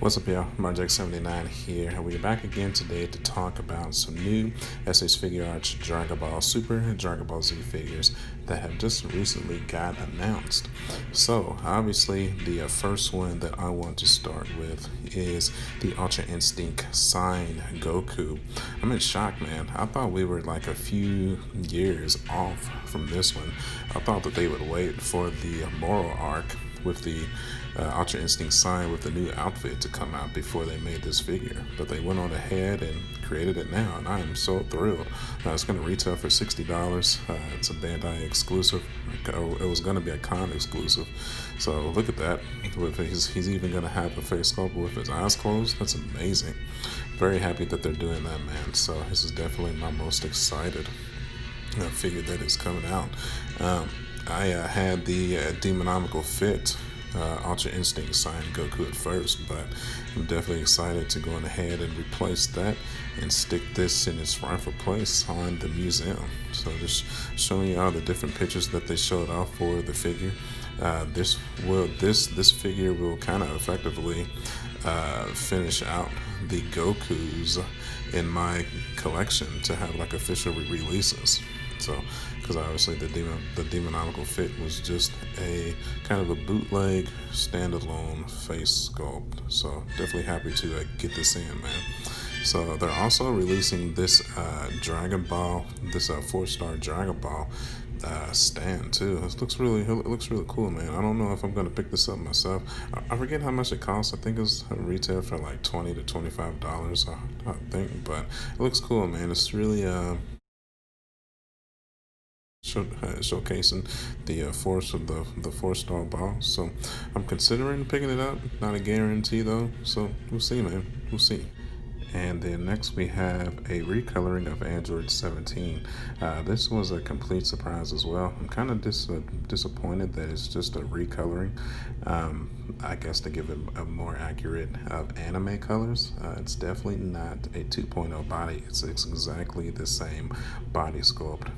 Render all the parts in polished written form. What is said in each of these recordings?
What's up, y'all? Marjack79 here. We're back again today to talk about some new SS Figuarts Dragon Ball Super and Dragon Ball Z figures that have just recently got announced. So, obviously, the first one that I want to start with is the Ultra Instinct signed Goku. I'm in shock, man. I thought we were like a few years off from this one. I thought that they would wait for the moral arc with the Ultra Instinct sign with the new outfit to come out before they made this figure. But they went on ahead and created it now, and I am so thrilled. It's going to retail for $60. It's a Bandai exclusive. It was going to be a con exclusive. So look at that. He's even going to have a face sculpt with his eyes closed. That's amazing. Very happy that they're doing that, man. So this is definitely my most excited figure that is coming out. I had the Demonomical Fit Ultra Instinct signed Goku at first, but I'm definitely excited to go on ahead and replace that and stick this in its rightful place on the museum. So just showing you all the different pictures that they showed off for the figure. This figure will kind of effectively finish out the Gokus in my collection to have like official releases. So, because obviously the Demonomical Fit was just a kind of a bootleg, standalone face sculpt. So definitely happy to get this in, man. So they're also releasing this Dragon Ball, this 4-star Dragon Ball stand too. It looks really cool, man. I don't know if I'm gonna pick this up myself. I forget how much it costs. I think it's retail for like $20 to $25. I think, but it looks cool, man. It's really showcasing the force of the 4-star ball. So I'm considering picking it up. Not a guarantee though. So we'll see, man. We'll see. And then next we have a recoloring of Android 17. This was a complete surprise as well. I'm kind of disappointed that it's just a recoloring. I guess to give it a more accurate of anime colors. It's definitely not a 2.0 body. It's exactly the same body sculpt.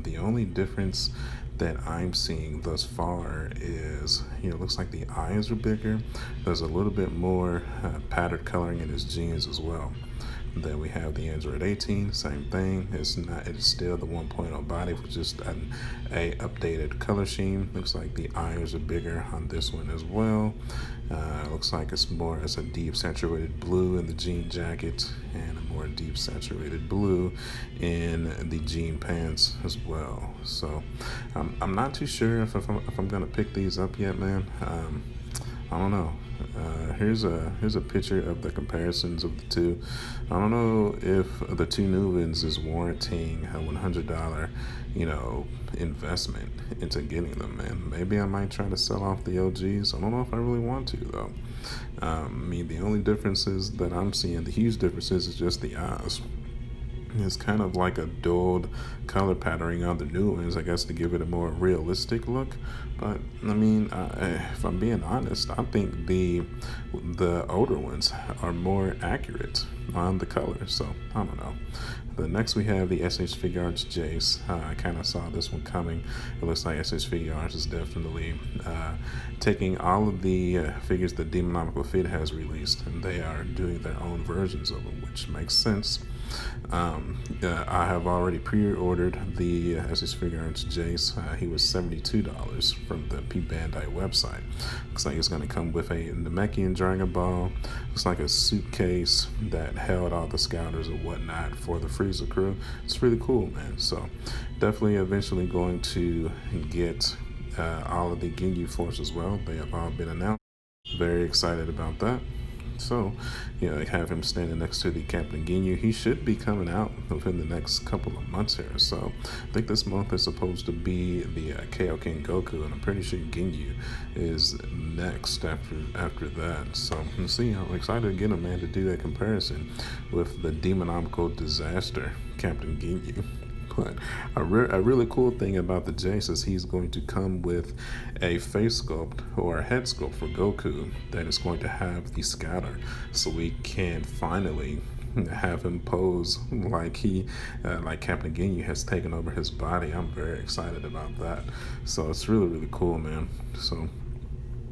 The only difference that I'm seeing thus far is, it looks like the eyes are bigger. There's a little bit more patterned coloring in his jeans as well. Then we have the Android 18, same thing. It's still the 1.0 body with just an updated color scheme. Looks like the eyes are bigger on this one as well. Looks like it's a deep saturated blue in the jean jacket and a more deep saturated blue in the jean pants as well. So I'm not too sure if I'm gonna pick these up yet, man. I don't know. Here's a picture of the comparisons of the two. I don't know if the two new ones is warranting a $100, investment into getting them, man. Maybe I might try to sell off the OGs. I don't know if I really want to though. The only differences that I'm seeing, the huge differences, is just the eyes. It's kind of like a dulled color patterning on the new ones, I guess, to give it a more realistic look. But if I'm being honest, I think the older ones are more accurate on the color. So I don't know. The next we have the Figuarts Jase. I kind of saw this one coming. It looks like Figuarts is definitely taking all of the figures that Demonomical Fit has released, and they are doing their own versions of them, which makes sense. I have already pre-ordered the Figuarts Jase. He was $72 from the P Bandai website. Looks like it's going to come with a Namekian Dragon Ball. Looks like a suitcase that held all the scouters and whatnot for the Frieza crew. It's really cool, man. So definitely eventually going to get all of the Ginyu Force as well. They have all been announced. Very excited about that. So, have him standing next to the Captain Ginyu. He should be coming out within the next couple of months here. So, I think this month is supposed to be the Kaioken Goku, and I'm pretty sure Ginyu is next after that. So, we'll see. I'm excited to get him, man, to do that comparison with the Demonomical Disaster Captain Ginyu. But a really cool thing about the Jase is he's going to come with a face sculpt or a head sculpt for Goku that is going to have the scatter, so we can finally have him pose like Captain Ginyu has taken over his body. I'm very excited about that. So it's really cool, man. So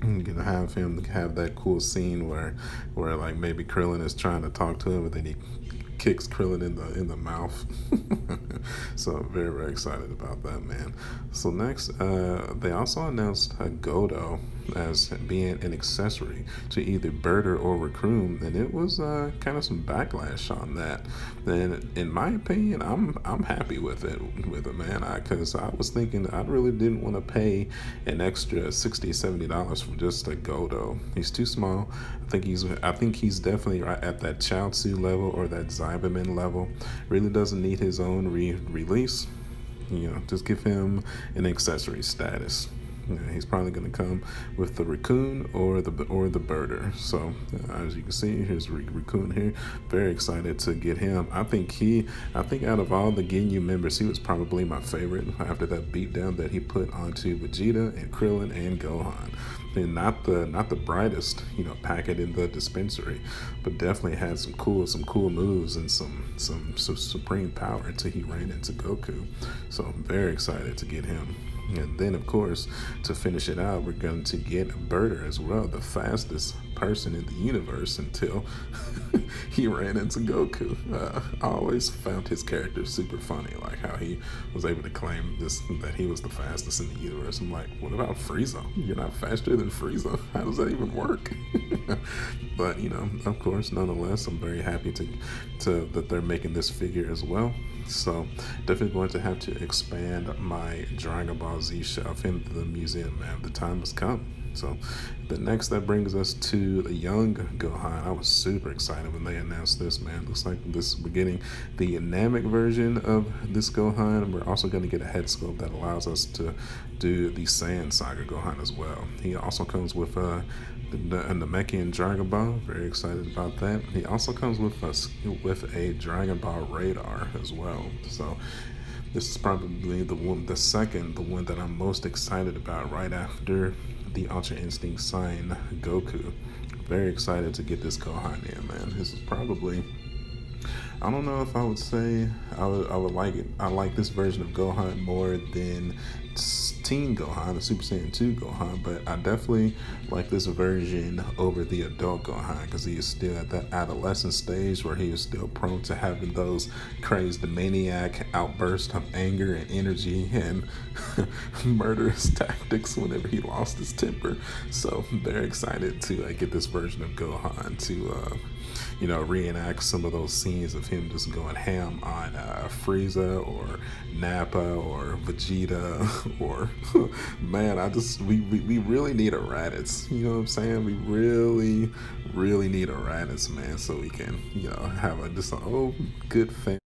You can have him have that cool scene where like maybe Krillin is trying to talk to him, but then he kicks Krillin in the mouth. So I'm very very excited about that, man. So next, they also announced a Godo as being an accessory to either Birder or Raccoon, and it was kind of some backlash on that. And in my opinion, I'm happy with it, man. Because I was thinking I really didn't want to pay an extra $60-$70 for just a Godo. He's too small. I think he's definitely right at that Chaozu level or that Zyberman level. Really doesn't need his own release. Just give him an accessory status. He's probably going to come with the Raccoon or the Birder. So as you can see, here's Raccoon here. Very excited to get him. I think out of all the Ginyu members, he was probably my favorite after that beatdown that he put onto Vegeta and Krillin and Gohan. And not the brightest, packet in the dispensary, but definitely had some cool moves and some supreme power until he ran into Goku. So I'm very excited to get him. And then, of course, to finish it out, we're going to get Birder as well, the fastest person in the universe until he ran into Goku. I always found his character super funny, like how he was able to claim that he was the fastest in the universe. I'm like, what about Frieza? You're not faster than Frieza. How does that even work? But of course, nonetheless, I'm very happy to that they're making this figure as well. So definitely going to have to expand my Dragon Ball Z shelf in the museum, man. The time has come. So the next that brings us to the young Gohan. I was super excited when they announced this, man. Looks like we're getting the Namek version of this Gohan. We're also going to get a head sculpt that allows us to do the Saiyan Saga Gohan as well. He also comes with the Namekian Dragon Ball. Very excited about that. He also comes with a Dragon Ball radar as well. So this is probably the one that I'm most excited about right after the Ultra Instinct Sign Goku. Very excited to get this Gohan in, man. This is probably, I don't know if I would say I would like it. I like this version of Gohan more than Teen Gohan, the Super Saiyan 2 Gohan, but I definitely like this version over the adult Gohan because he is still at that adolescent stage where he is still prone to having those crazed maniac outbursts of anger and energy and murderous tactics whenever he lost his temper. So I'm very excited to get this version of Gohan to reenact some of those scenes of him just going ham on Frieza or Nappa or Vegeta or man, we really need a Raditz. You know what I'm saying? We really need a Raditz, man, so we can have just an old good family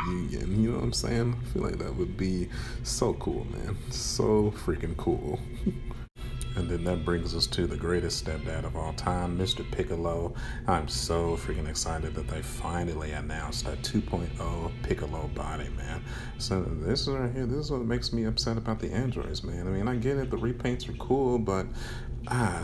reunion. You know what I'm saying? I feel like that would be so cool, man. So freaking cool. And then that brings us to the greatest stepdad of all time, Mr. Piccolo. I'm so freaking excited that they finally announced a 2.0 Piccolo body, man. So this is what makes me upset about the androids, man. I mean, I get it, the repaints are cool, but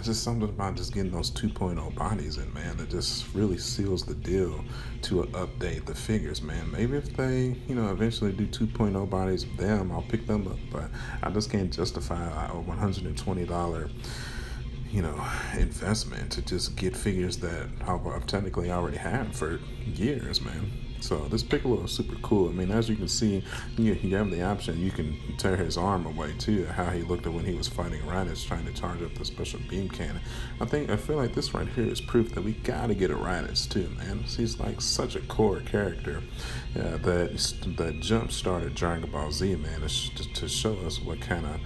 just something about just getting those 2.0 bodies in, man, that just really seals the deal to update the figures, man. Maybe if they, eventually do 2.0 bodies of them, I'll pick them up, but I just can't justify a $120 investment to just get figures that I've technically already had for years, man. So this Piccolo is super cool. I mean, as you can see, you have the option. You can tear his arm away too. How he looked at when he was fighting Raditz, trying to charge up the special beam cannon. I feel like this right here is proof that we gotta get a Raditz too, man. He's like such a core character that jump started Dragon Ball Z, man, to show us what kind of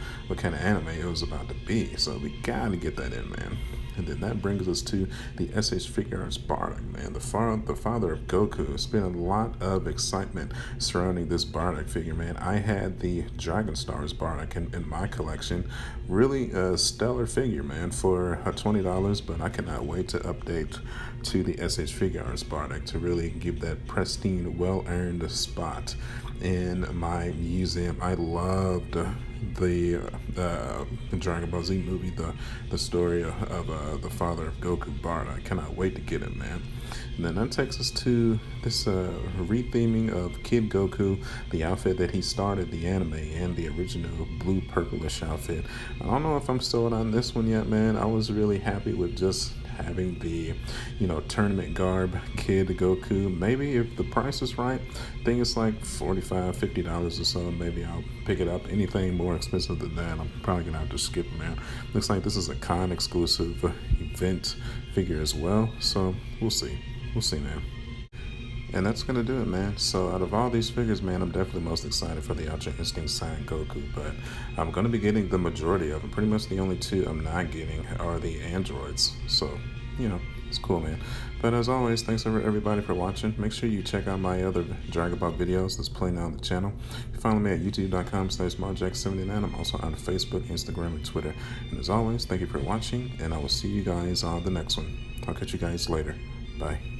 anime it was about to be. So we gotta get that in, man. And then that brings us to the SH Figuarts Bardock, man. The father of Goku. There's been a lot of excitement surrounding this Bardock figure, man. I had the Dragon Stars Bardock in my collection. Really a stellar figure, man, for $20, but I cannot wait to update to the SH Figuarts Bardock to really give that pristine, well-earned spot in my museum. I loved the Dragon Ball Z movie, the story of the father of Goku, Bart. I cannot wait to get it, man. And then that takes us to this retheming of Kid Goku, the outfit that he started the anime and the original blue purplish outfit. I don't know if I'm sold on this one yet, man. I was really happy with just having the, tournament garb Kid Goku. Maybe if the price is right, I think it's like $45-$50 or so. Maybe I'll pick it up. Anything more expensive than that, I'm probably gonna have to skip it, man. Looks like this is a con exclusive event figure as well, so we'll see. We'll see, man. And that's gonna do it, man. So out of all these figures, man, I'm definitely most excited for the Ultra Instinct Saiyan Goku, but I'm gonna be getting the majority of them. Pretty much the only two I'm not getting are the androids. So, it's cool, man. But as always, thanks everybody for watching. Make sure you check out my other Dragon Ball videos that's playing on the channel. You can follow me at youtube.com/marjack79. I'm also on Facebook, Instagram, and Twitter. And as always, thank you for watching, and I will see you guys on the next one. I'll catch you guys later. Bye.